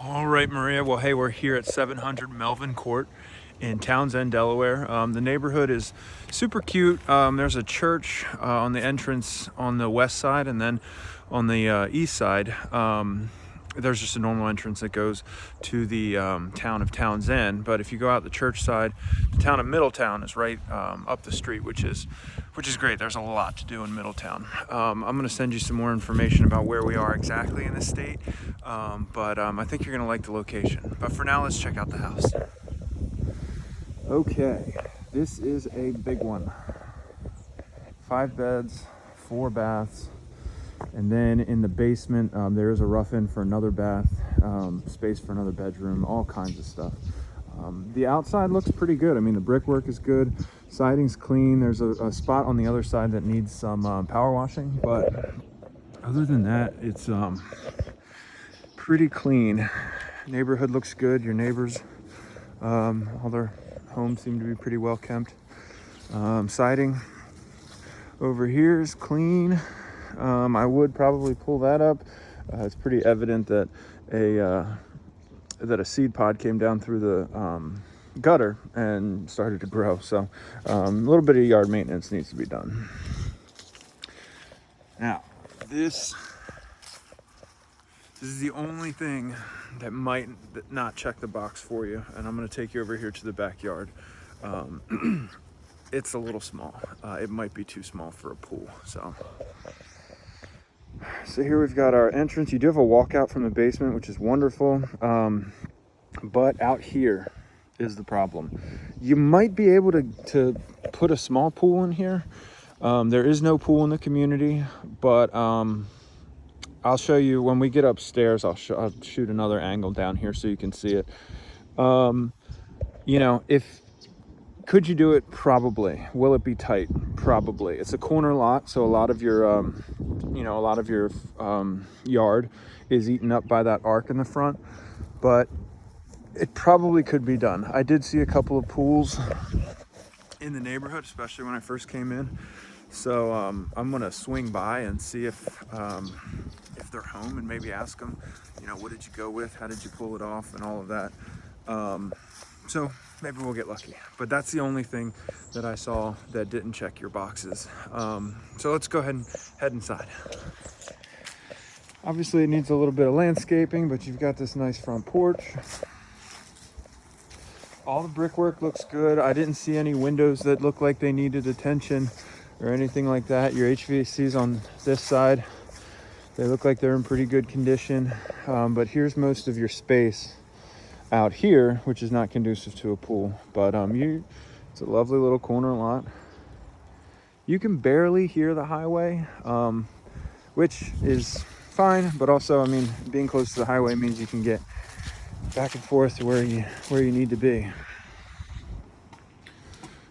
All right, Maria. Well, hey, we're here at 700 Melvin Court in Townsend, Delaware. The neighborhood is super cute. There's a church on the entrance on the west side, and then on the east side, there's just a normal entrance that goes to the town of Townsend. But if you go out the church side, the town of Middletown is right up the street, which is great. There's a lot to do in Middletown. I'm going to send you some more information about where we are exactly in the state, but I think you're going to like the location. But for now, let's check out the house. Okay, this is a big one. 5 beds, 4 baths. And then in the basement, there is a rough-in for another bath, space for another bedroom, all kinds of stuff. The outside looks pretty good. I mean, the brickwork is good, siding's clean. There's a spot on the other side that needs some power washing, but other than that, it's pretty clean. Neighborhood looks good. Your neighbors, all their homes seem to be pretty well kept. Siding over here is clean. I would probably pull that up. It's pretty evident that a seed pod came down through the gutter and started to grow. So a little bit of yard maintenance needs to be done. Now, this is the only thing that might not check the box for you, and I'm going to take you over here to the backyard. It's a little small. It might be too small for a pool. So here we've got our entrance. You do have a walkout from the basement, which is wonderful. But out here is the problem. You might be able to put a small pool in here. There is no pool in the community, but I'll show you when we get upstairs. I'll shoot another angle down here so you can see it. Could you do it? Probably. Will it be tight? Probably. It's a corner lot, so a lot of your yard is eaten up by that arc in the front, but it probably could be done. I did see a couple of pools in the neighborhood, especially when I first came in. So I'm gonna swing by and see if they're home and maybe ask them, what did you go with? How did you pull it off? And all of that. So maybe we'll get lucky, but that's the only thing that I saw that didn't check your boxes. So let's go ahead and head inside. Obviously it needs a little bit of landscaping, but you've got this nice front porch. All the brickwork looks good. I didn't see any windows that look like they needed attention or anything like that. Your HVAC's on this side. They look like they're in pretty good condition, but here's most of your space out here, which is not conducive to a pool, but it's a lovely little corner lot. You can barely hear the highway, which is fine, but also, I mean, being close to the highway means you can get back and forth to where you need to be.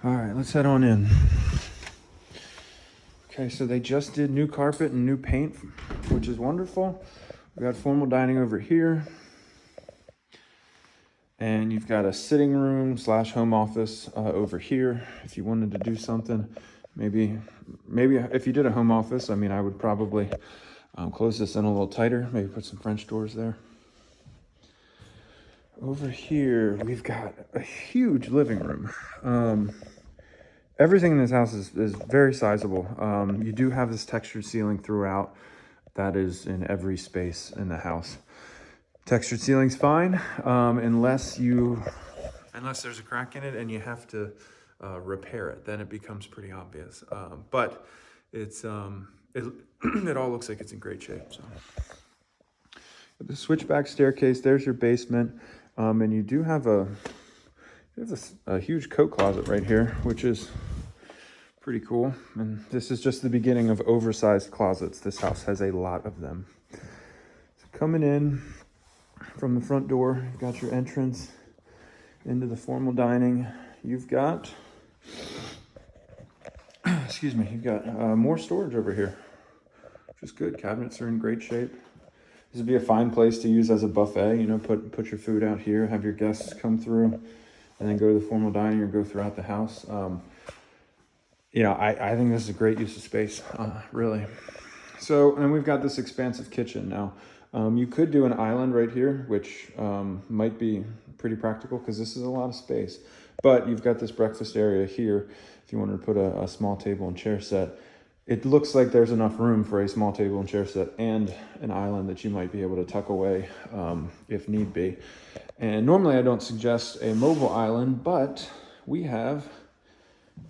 All right, let's head on in. Okay, so they just did new carpet and new paint, which is wonderful. We got formal dining over here. And you've got a sitting room / home office over here. If you wanted to do something, maybe if you did a home office, I mean, I would probably close this in a little tighter, maybe put some French doors there. Over here, we've got a huge living room. Everything in this house is very sizable. You do have this textured ceiling throughout. That is in every space in the house. Textured ceiling's fine, unless there's a crack in it and you have to repair it. Then it becomes pretty obvious. But it all looks like it's in great shape. So the switchback staircase. There's your basement, and you do have a huge coat closet right here, which is pretty cool. And this is just the beginning of oversized closets. This house has a lot of them. So coming in from the front door, you've got your entrance into the formal dining. You've got, you've got more storage over here, which is good. Cabinets are in great shape. This would be a fine place to use as a buffet. Put your food out here, have your guests come through, and then go to the formal dining or go throughout the house. I think this is a great use of space, really. So, and we've got this expansive kitchen now. You could do an island right here, which might be pretty practical because this is a lot of space. But you've got this breakfast area here. If you wanted to put a small table and chair set, it looks like there's enough room for a small table and chair set and an island that you might be able to tuck away if need be. And normally I don't suggest a mobile island, but we have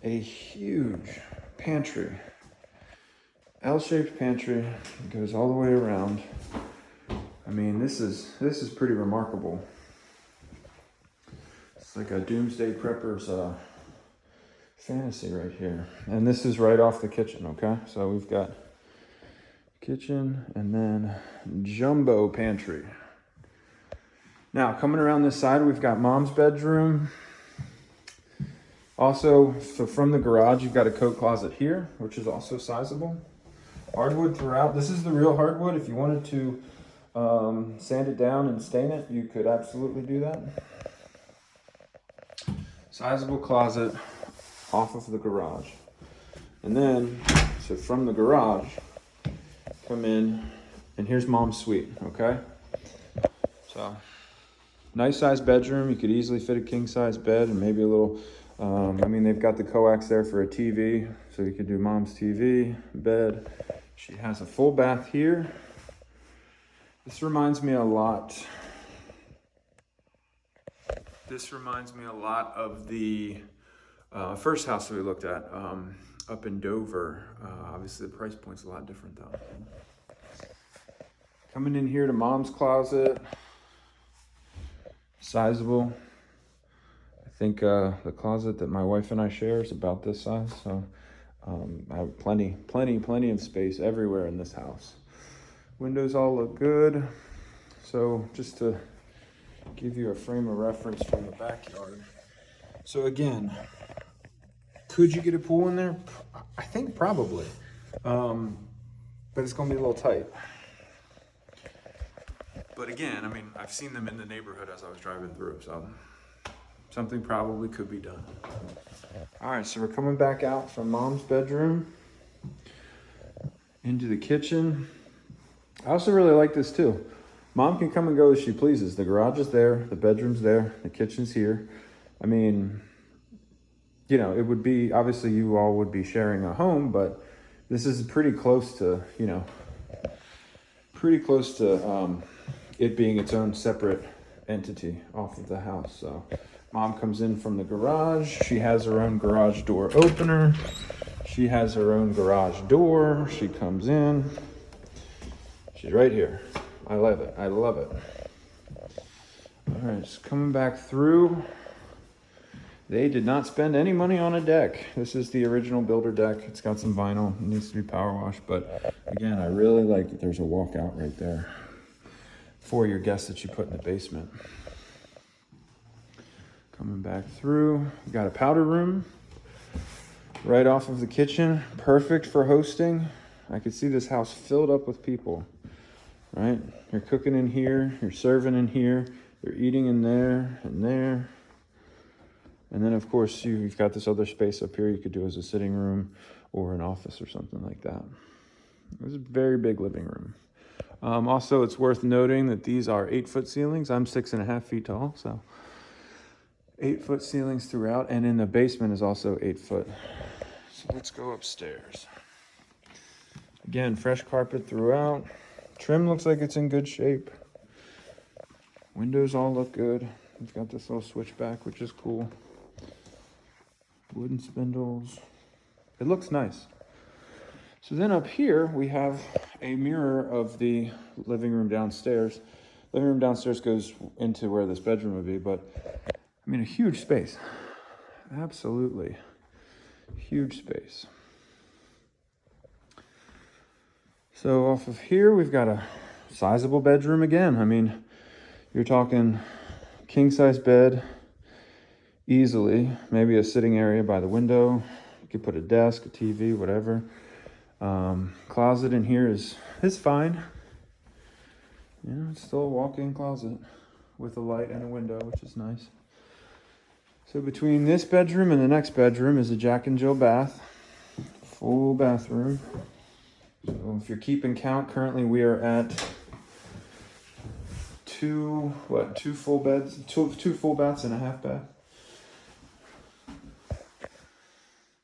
a huge pantry. L-shaped pantry. It goes all the way around. I mean, this is pretty remarkable. It's like a doomsday prepper's fantasy right here. And this is right off the kitchen, okay? So we've got kitchen and then jumbo pantry. Now, coming around this side, we've got mom's bedroom. Also, so from the garage, you've got a coat closet here, which is also sizable. Hardwood throughout. This is the real hardwood. If you wanted to sand it down and stain it, you could absolutely do that. Sizable closet off of the garage. And then, so from the garage, come in, and here's mom's suite, okay? So, nice size bedroom. You could easily fit a king size bed and maybe a little, I mean, they've got the coax there for a TV, so you could do mom's TV, bed. She has a full bath here. This reminds me a lot of the first house that we looked at up in Dover. Obviously the price point's a lot different though. Coming in here to mom's closet. Sizable. I think the closet that my wife and I share is about this size, so I have plenty of space everywhere in this house. Windows all look good. So just to give you a frame of reference from the backyard. So again, could you get a pool in there? I think probably, but it's gonna be a little tight. But again, I mean, I've seen them in the neighborhood as I was driving through, so something probably could be done. All right, so we're coming back out from mom's bedroom into the kitchen. I also really like this too. Mom can come and go as she pleases. The garage is there, the bedroom's there, the kitchen's here. I mean, you know, it would be, obviously you all would be sharing a home, but this is pretty close to, you know, it being its own separate entity off of the house. So mom comes in from the garage. She has her own garage door opener. She has her own garage door. She comes in. She's right here. I love it. I love it. All right, just coming back through. They did not spend any money on a deck. This is the original builder deck. It's got some vinyl. It needs to be power washed, but again, I really like that there's a walkout right there for your guests that you put in the basement. Coming back through, we got a powder room right off of the kitchen. Perfect for hosting. I could see this house filled up with people, right? You're cooking in here, you're serving in here, you're eating in there and there. And then of course you've got this other space up here you could do as a sitting room or an office or something like that. It's a very big living room. Also, it's worth noting that these are 8-foot ceilings. I'm 6.5 feet tall, so 8-foot ceilings throughout, and in the basement is also 8 foot. So let's go upstairs. Again, fresh carpet throughout. Trim looks like it's in good shape. Windows all look good. We've got this little switchback, which is cool. Wooden spindles. It looks nice. So then up here, we have a mirror of the living room downstairs. Living room downstairs goes into where this bedroom would be, but I mean, a huge space. Absolutely huge space. So off of here, we've got a sizable bedroom again. I mean, you're talking king size bed, easily, maybe a sitting area by the window. You could put a desk, a TV, whatever. Closet in here is fine. You know, it's still a walk-in closet with a light and a window, which is nice. So between this bedroom and the next bedroom is a Jack and Jill bath, full bathroom. So if you're keeping count, currently we are at two full beds, two full baths and a half bath.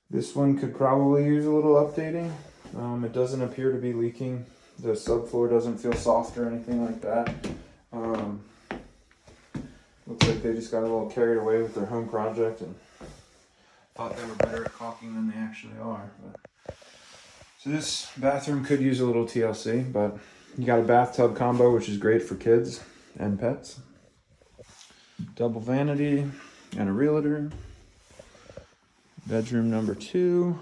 This one could probably use a little updating. It doesn't appear to be leaking. The subfloor doesn't feel soft or anything like that. Looks like they just got a little carried away with their home project and thought they were better at caulking than they actually are. So this bathroom could use a little TLC, but you got a bathtub combo, which is great for kids and pets. Double vanity and a realtor. Bedroom number 2.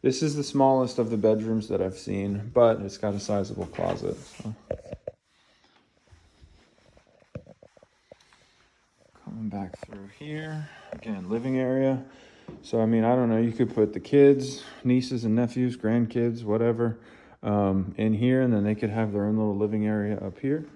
This is the smallest of the bedrooms that I've seen, but it's got a sizable closet. So. Coming back through here, again, living area. So, I mean, I don't know, you could put the kids, nieces and nephews, grandkids, whatever, in here, and then they could have their own little living area up here.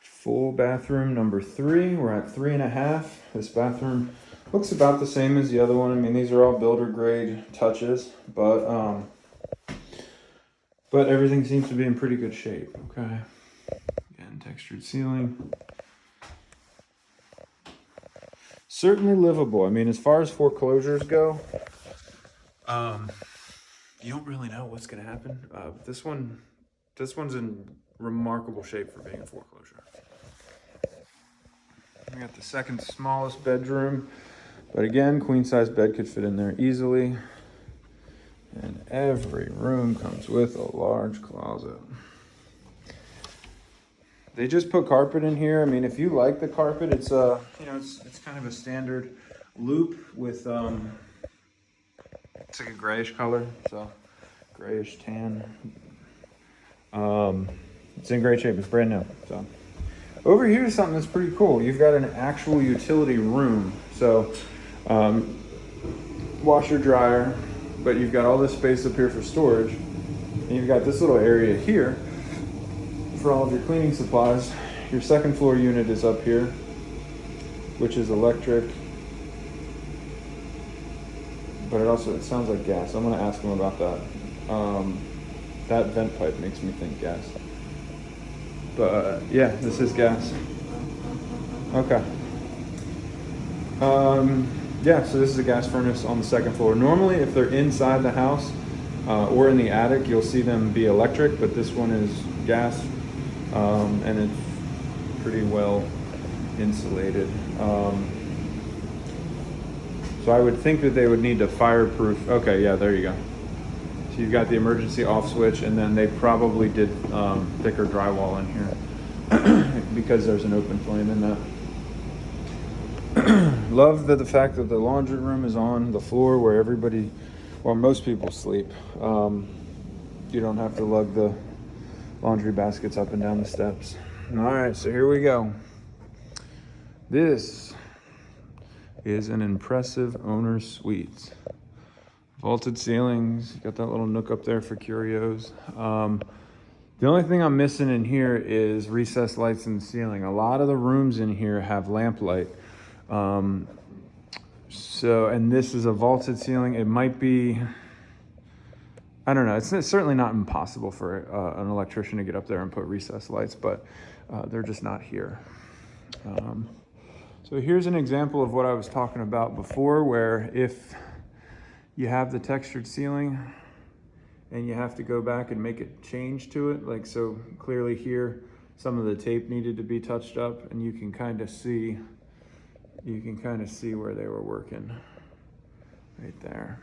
Full bathroom number 3. We're at 3.5. This bathroom looks about the same as the other one. I mean, these are all builder grade touches, but everything seems to be in pretty good shape. Okay. Again, textured ceiling. Certainly livable. I mean, as far as foreclosures go, you don't really know what's going to happen. This one's in remarkable shape for being a foreclosure. We got the second smallest bedroom, but again, queen size bed could fit in there easily. And every room comes with a large closet. They just put carpet in here. I mean, if you like the carpet, it's it's kind of a standard loop with it's like a grayish color, so grayish tan. It's in great shape. It's brand new. So over here is something that's pretty cool. You've got an actual utility room. So washer, dryer, but you've got all this space up here for storage, and you've got this little area here for all of your cleaning supplies. Your second floor unit is up here, which is electric, but it sounds like gas. I'm gonna ask them about that. That vent pipe makes me think gas. But yeah, this is gas. Okay. Yeah, so this is a gas furnace on the second floor. Normally, if they're inside the house or in the attic, you'll see them be electric, but this one is gas, and it's pretty well insulated. So I would think that they would need to fireproof. Okay, yeah, there you go. So you've got the emergency off switch, and then they probably did thicker drywall in here because there's an open flame in that. Love the fact that the laundry room is on the floor where most people sleep. You don't have to lug the laundry baskets up and down the steps. All right, so here we go. This is an impressive owner's suite. Vaulted ceilings, you got that little nook up there for curios. The only thing I'm missing in here is recessed lights in the ceiling. A lot of the rooms in here have lamplight. And this is a vaulted ceiling. It might be, I don't know. It's certainly not impossible for an electrician to get up there and put recessed lights, but they're just not here. So here's an example of what I was talking about before, where if you have the textured ceiling and you have to go back and make a change to it, like so clearly here, some of the tape needed to be touched up, and you can kind of see where they were working right there.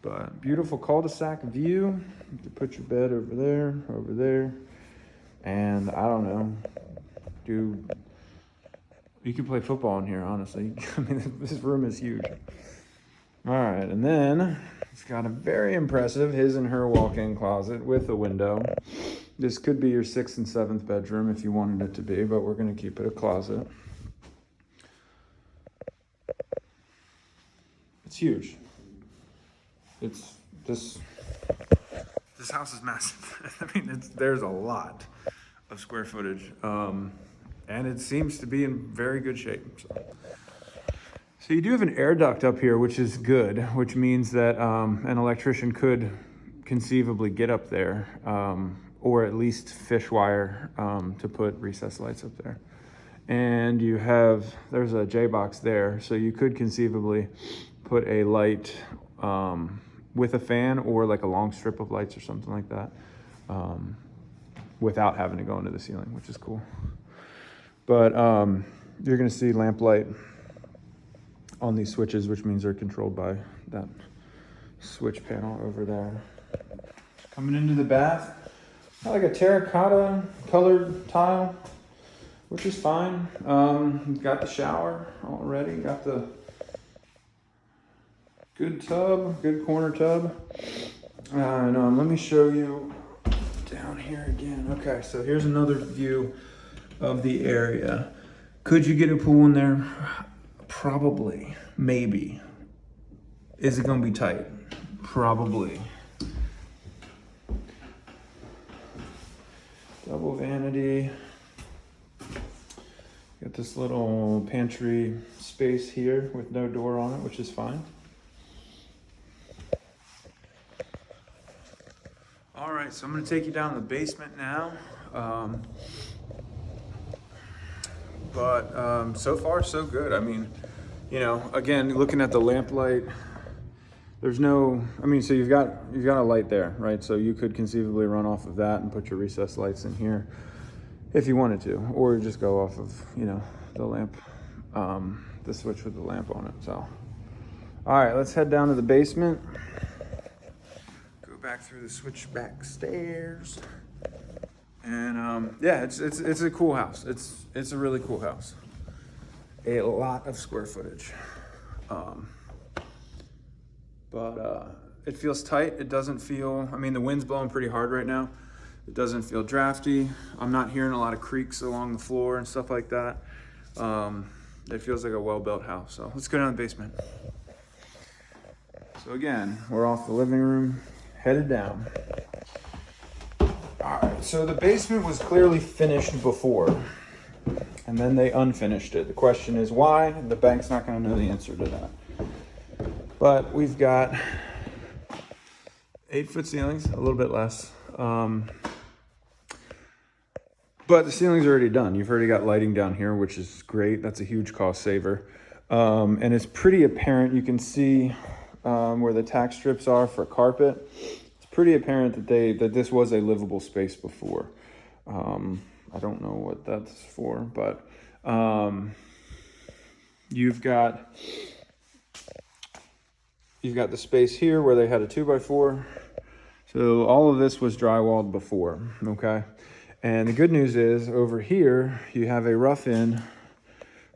But beautiful cul-de-sac view. You can put your bed over there, and I don't know, you can play football in here, honestly. I mean, this room is huge. All right, and then it's got a very impressive his and her walk-in closet with a window. This could be your 6th and 7th bedroom if you wanted it to be, but we're gonna keep it a closet. It's huge. This house is massive. I mean, there's a lot of square footage, and it seems to be in very good shape. So you do have an air duct up here, which is good, which means that an electrician could conceivably get up there, or at least fish wire to put recessed lights up there. And there's a J box there, so you could conceivably put a light with a fan or like a long strip of lights or something like that, without having to go into the ceiling, which is cool. But you're gonna see lamp light on these switches, which means they're controlled by that switch panel over there. Coming into the bath, got like a terracotta colored tile, which is fine. Got the shower already, got the good tub, good corner tub. And let me show you down here again. Okay, so here's another view of the area. Could you get a pool in there? Probably, maybe. Is it gonna be tight? Probably. Double vanity. Got this little pantry space here with no door on it, which is fine. All right, so I'm gonna take you down to the basement now. But so far so good. I mean, you know, again, looking at the lamp light, there's no, I mean, so you've got a light there, right? So you could conceivably run off of that and put your recessed lights in here if you wanted to, or just go off of, you know, the lamp, the switch with the lamp on it. So, all right, let's head down to the basement. Go back through the switchback stairs. And yeah, it's a cool house. It's a really cool house. A lot of square footage. But it feels tight. It doesn't feel, I mean, the wind's blowing pretty hard right now. It doesn't feel drafty. I'm not hearing a lot of creaks along the floor and stuff like that. It feels like a well-built house. So let's go down to the basement. So again, we're off the living room, headed down. All right, so the basement was clearly finished before, and then they unfinished it. The question is why? The bank's not gonna know the answer to that. But we've got 8-foot ceilings, a little bit less. But the ceiling's already done. You've already got lighting down here, which is great. That's a huge cost saver. And it's pretty apparent. You can see where the tack strips are for carpet. It's pretty apparent that this was a livable space before. I don't know what that's for, but you've got the space here where they had a 2x4. So all of this was drywalled before, okay? And the good news is over here, you have a rough-in